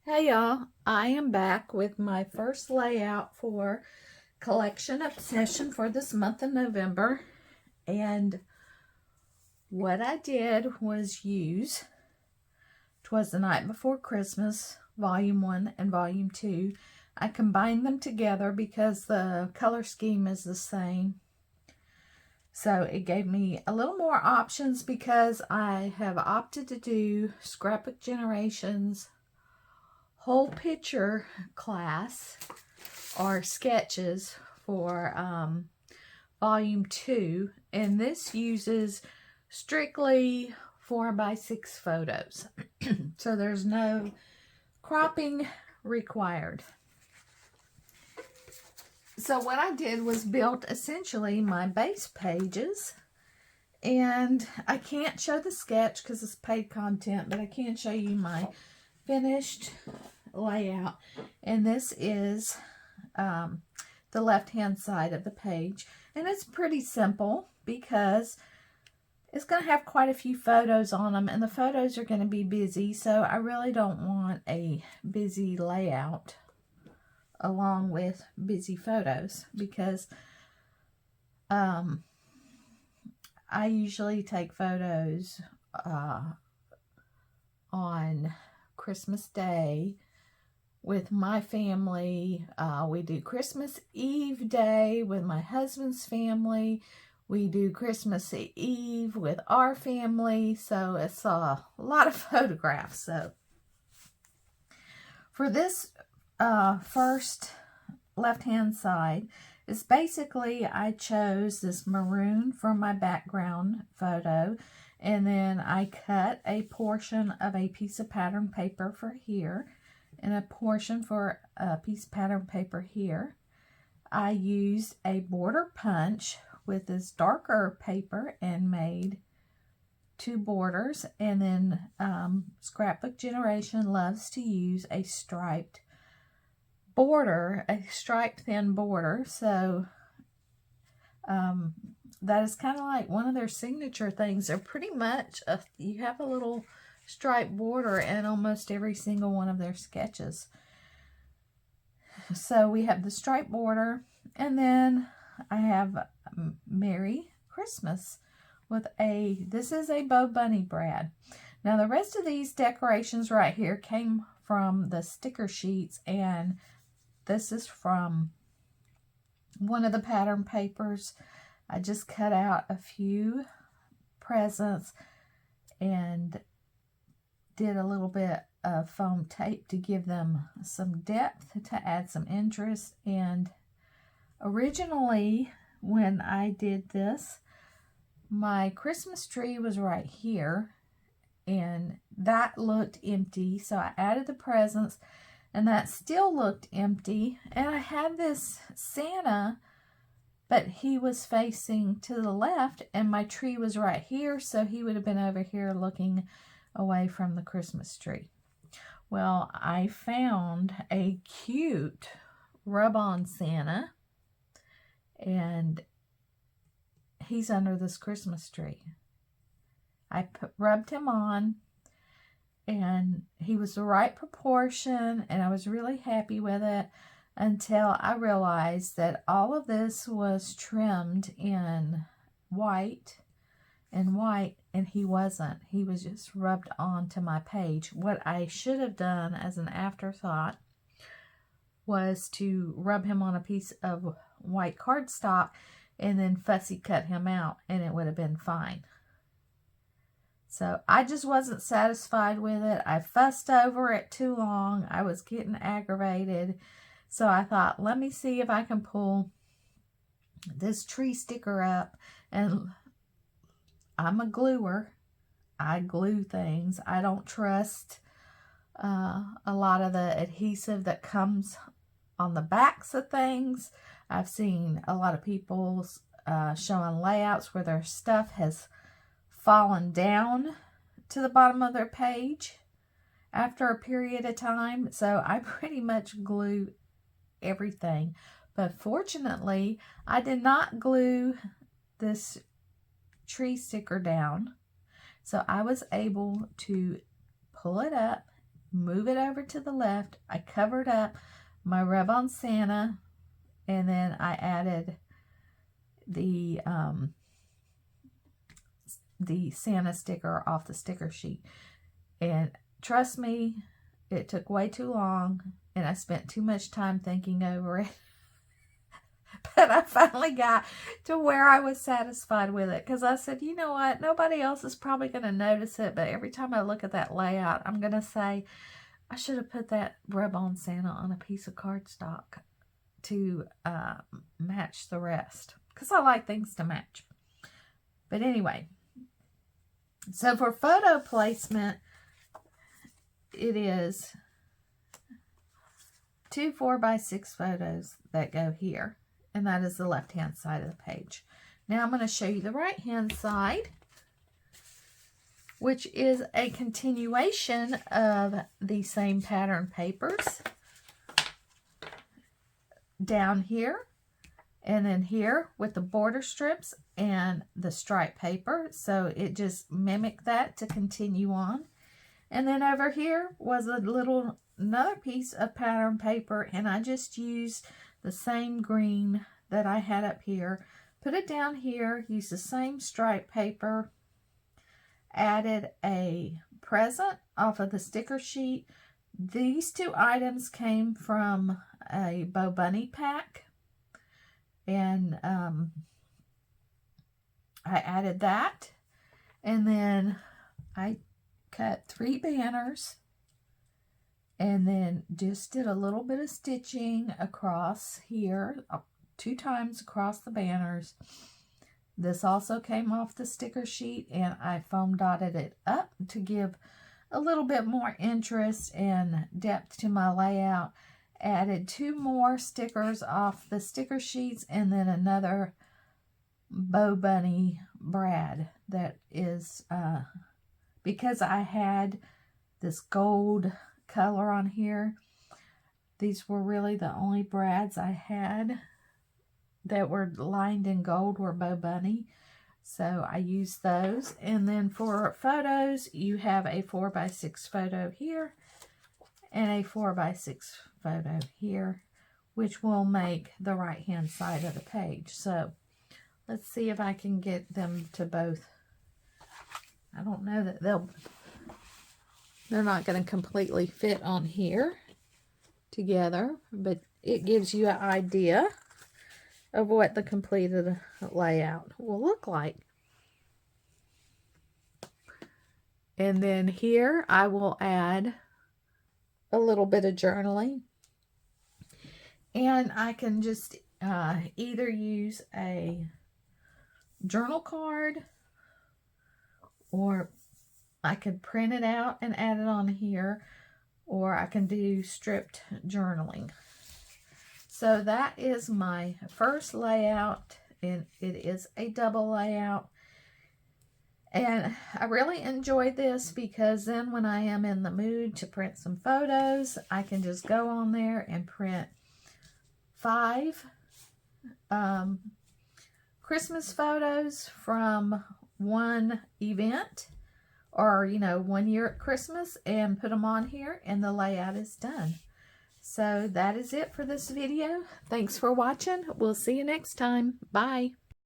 Hey y'all, I am back with my first layout for Collection Obsession for this month of November. And what I did was use 'Twas the Night Before Christmas, Volume 1 and Volume 2. I combined them together because the color scheme is the same. So it gave me a little more options because I have opted to do Scrapbook Generations whole picture class or sketches for volume 2, and this uses strictly 4x6 photos. So there's no cropping required. So what I did was built essentially my base pages, and I can't show the sketch because it's paid content, but I can show you my finished layout. And this is the left hand side of the page, and it's pretty simple because it's going to have quite a few photos on them, and the photos are going to be busy, so I really don't want a busy layout along with busy photos because I usually take photos on Christmas Day with my family. We do Christmas Eve Day with my husband's family. We do Christmas Eve with our family. So it's a lot of photographs. So for this first left-hand side, is basically I chose this maroon for my background photo. And then I cut a portion of a piece of pattern paper for here and a portion for a piece of pattern paper here. I used a border punch with this darker paper and made two borders. And then Scrapbook Generation loves to use a striped border, a striped thin border. So that is kind of like one of their signature things. They're pretty much, you have a little striped border in almost every single one of their sketches. So we have the striped border, and then I have Merry Christmas with this is a Bo Bunny brad. Now the rest of these decorations right here came from the sticker sheets, and this is from one of the pattern papers. I just cut out a few presents and did a little bit of foam tape to give them some depth, to add some interest. And originally, when I did this, my Christmas tree was right here, and that looked empty. So I added the presents, and that still looked empty. And I had this Santa, but he was facing to the left, and my tree was right here, so he would have been over here looking away from the Christmas tree. Well, I found a cute rub-on Santa, and he's under this Christmas tree. I rubbed him on, and he was the right proportion, and I was really happy with it, until I realized that all of this was trimmed in white, and he wasn't. He was just rubbed onto my page. What I should have done as an afterthought was to rub him on a piece of white cardstock and then fussy cut him out, and it would have been fine. So I just wasn't satisfied with it. I fussed over it too long. I was getting aggravated. So I thought, let me see if I can pull this tree sticker up. And I'm a gluer. I glue things. I don't trust a lot of the adhesive that comes on the backs of things. I've seen a lot of people showing layouts where their stuff has fallen down to the bottom of their page after a period of time. So I pretty much glue everything. But fortunately, I did not glue this tree sticker down. So I was able to pull it up move it over to the left. I covered up my Rub-On Santa, and then I added the Santa sticker off the sticker sheet. And trust me, it took way too long, and I spent too much time thinking over it. But I finally got to where I was satisfied with it, because I said, you know what, nobody else is probably going to notice it, but every time I look at that layout, I'm going to say, I should have put that Rub-On Santa on a piece of cardstock to match the rest, because I like things to match. But anyway, so for photo placement, it is 2 4x6 photos that go here. And that is the left-hand side of the page. Now I'm going to show you the right-hand side, which is a continuation of the same pattern papers. Down here, and then here with the border strips and the stripe paper. So it just mimicked that to continue on. And then over here was another piece of pattern paper, and I just used the same green that I had up here, put it down here, used the same stripe paper, added a present off of the sticker sheet. These two items came from a Bo Bunny pack, and I added that, and then I cut 3 banners, and then just did a little bit of stitching across here, 2 times across the banners. This also came off the sticker sheet, and I foam dotted it up to give a little bit more interest and depth to my layout. Added 2 more stickers off the sticker sheets, and then another Bo Bunny brad that is, because I had this gold color on here, these were really the only brads I had that were lined in gold were Bo Bunny. So I used those. And then for photos, you have a 4x6 photo here and a 4x6 photo here, which will make the right hand side of the page. So let's see if I can get them to both. I don't know that they're not going to completely fit on here together, but it gives you an idea of what the completed layout will look like. And then here I will add a little bit of journaling, and I can just either use a journal card, or I could print it out and add it on here, or I can do stripped journaling. So that is my first layout, and it is a double layout. And I really enjoyed this because then when I am in the mood to print some photos, I can just go on there and print 5 Christmas photos from one event, or, you know, 1 year at Christmas, and put them on here, and the layout is done. So that is it for this video. Thanks for watching. We'll see you next time. Bye.